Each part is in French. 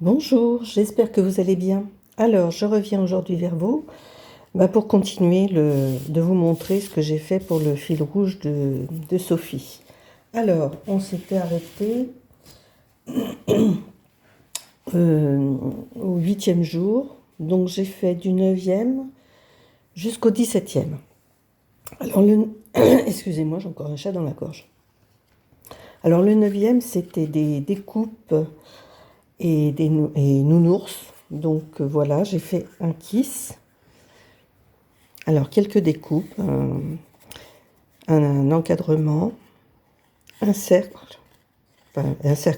Bonjour, j'espère que vous allez bien. Alors, je reviens aujourd'hui vers vous pour continuer de vous montrer ce que j'ai fait pour le fil rouge de Sophie. Alors, on s'était arrêté au 8e jour, donc j'ai fait du 9e jusqu'au 17e. Alors, excusez-moi, j'ai encore un chat dans la gorge. Alors, le 9e, c'était des découpes et nounours. Donc, voilà, j'ai fait un kiss. Alors, quelques découpes, un encadrement, un cercle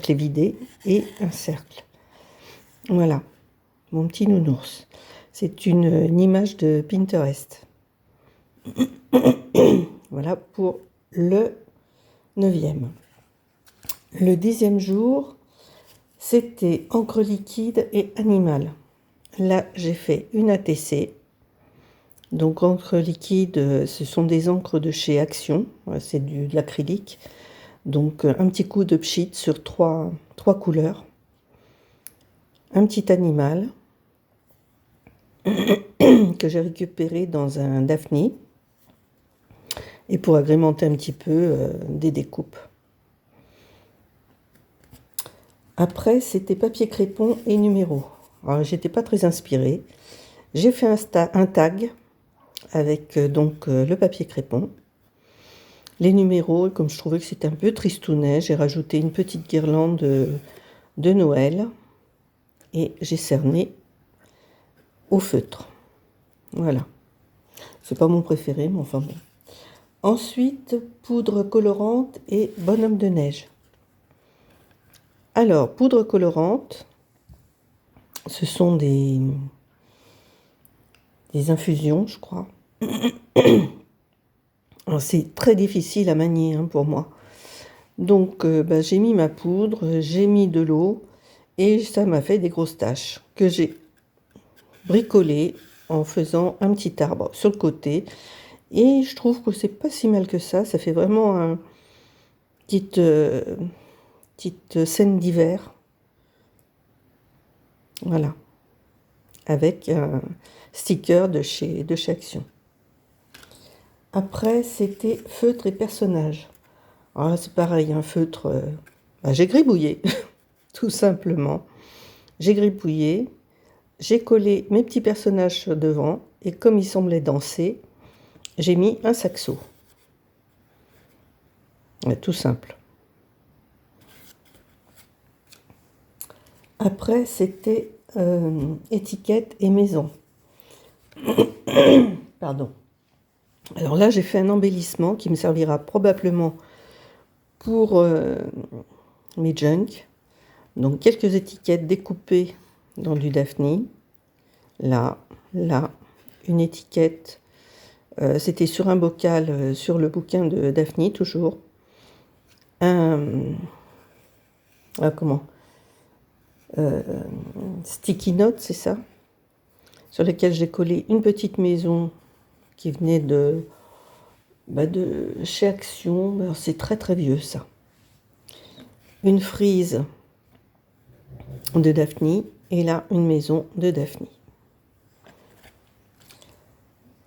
évidé et un cercle. Voilà, mon petit nounours. C'est une image de Pinterest. Voilà pour le 9e. Le 10e jour, c'était encre liquide et animal. Là, j'ai fait une ATC. Donc, encre liquide, ce sont des encres de chez Action. C'est de l'acrylique. Donc, un petit coup de pchit sur trois couleurs. Un petit animal que j'ai récupéré dans un Daphne. Et pour agrémenter un petit peu, des découpes. Après, c'était papier crépon et numéro. Alors, j'étais pas très inspirée. J'ai fait un tag avec le papier crépon. Les numéros, comme je trouvais que c'était un peu tristounet, j'ai rajouté une petite guirlande de Noël et j'ai cerné au feutre. Voilà. C'est pas mon préféré, mais enfin bon. Ensuite, poudre colorante et bonhomme de neige. Alors, poudre colorante, ce sont des infusions, je crois. C'est très difficile à manier pour moi. Donc, j'ai mis ma poudre, j'ai mis de l'eau et ça m'a fait des grosses taches que j'ai bricolées en faisant un petit arbre sur le côté. Et je trouve que c'est pas si mal que ça. Ça fait vraiment une petite scène d'hiver. Voilà. Avec un sticker de chez Action. Après, c'était feutre et personnage. Alors là, c'est pareil, un feutre. J'ai gribouillé, tout simplement. J'ai gribouillé. J'ai collé mes petits personnages devant. Et comme ils semblaient danser, j'ai mis un saxo. Tout simple. Après, c'était étiquette et maison. Pardon. Alors là, j'ai fait un embellissement qui me servira probablement pour mes junk. Donc, quelques étiquettes découpées dans du Daphne. Là, une étiquette. C'était sur un bocal, sur le bouquin de Daphne, toujours. Sticky note, c'est ça, sur lequel j'ai collé une petite maison qui venait de chez Action. Alors, c'est très très vieux ça. Une frise de Daphne et là une maison de Daphne.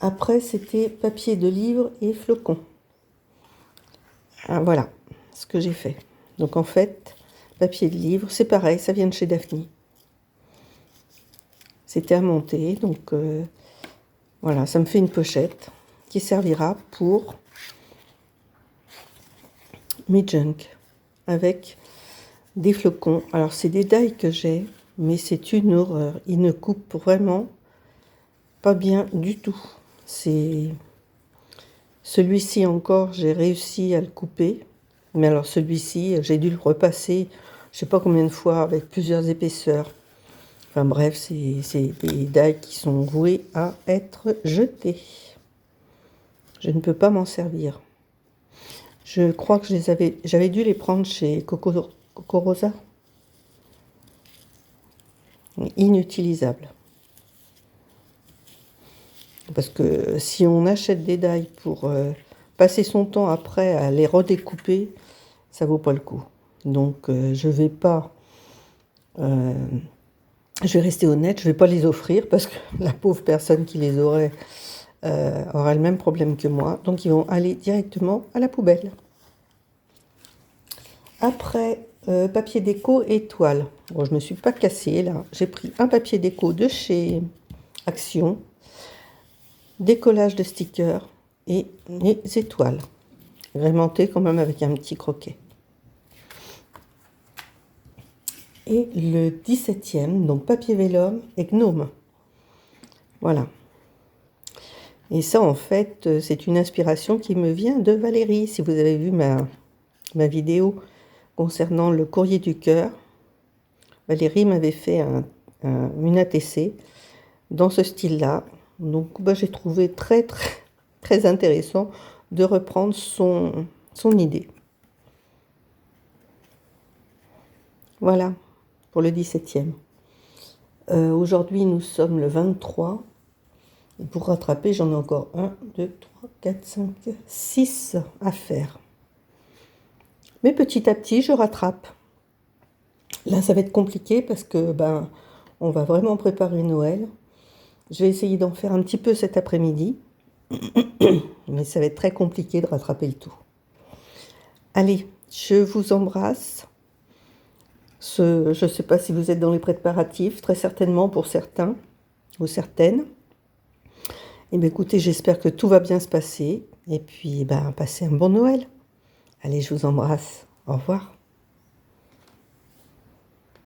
Après, c'était papier de livre et flocons. Voilà ce que j'ai fait. Donc en fait, papier de livre, c'est pareil, ça vient de chez Daphne. C'était à monter, donc voilà, ça me fait une pochette qui servira pour mes junk avec des flocons. Alors c'est des die que j'ai, mais c'est une horreur. Ils ne coupent vraiment pas bien du tout. C'est celui-ci encore, j'ai réussi à le couper, mais alors celui-ci, j'ai dû le repasser, je sais pas combien de fois, avec plusieurs épaisseurs. Enfin bref, c'est des die qui sont voués à être jetés. Je ne peux pas m'en servir. Je crois que j'avais dû les prendre chez Coco Rosa. Inutilisable. Parce que si on achète des die pour passer son temps après à les redécouper, ça vaut pas le coup. Donc je vais pas je vais rester honnête, je ne vais pas les offrir parce que la pauvre personne qui les aurait aura le même problème que moi. Donc ils vont aller directement à la poubelle. Après, papier déco et toile. Bon, je ne me suis pas cassée là. J'ai pris un papier déco de chez Action, des collages de stickers et les étoiles. Agrémenté quand même avec un petit croquet. Et le 17e, donc papier vélum et gnome. Voilà. Et ça, en fait, c'est une inspiration qui me vient de Valérie. Si vous avez vu ma vidéo concernant le courrier du cœur, Valérie m'avait fait une ATC dans ce style-là. Donc, j'ai trouvé très, très, très intéressant de reprendre son idée. Voilà, pour le 17e. Aujourd'hui, nous sommes le 23. Et pour rattraper, j'en ai encore 1, 2, 3, 4, 5, 6 à faire. Mais petit à petit, je rattrape. Là, ça va être compliqué parce que on va vraiment préparer Noël. Je vais essayer d'en faire un petit peu cet après-midi. Mais ça va être très compliqué de rattraper le tout. Allez, je vous embrasse. Je ne sais pas si vous êtes dans les préparatifs, très certainement pour certains ou certaines. Eh bien, écoutez, j'espère que tout va bien se passer. Et puis, passez un bon Noël. Allez, je vous embrasse. Au revoir.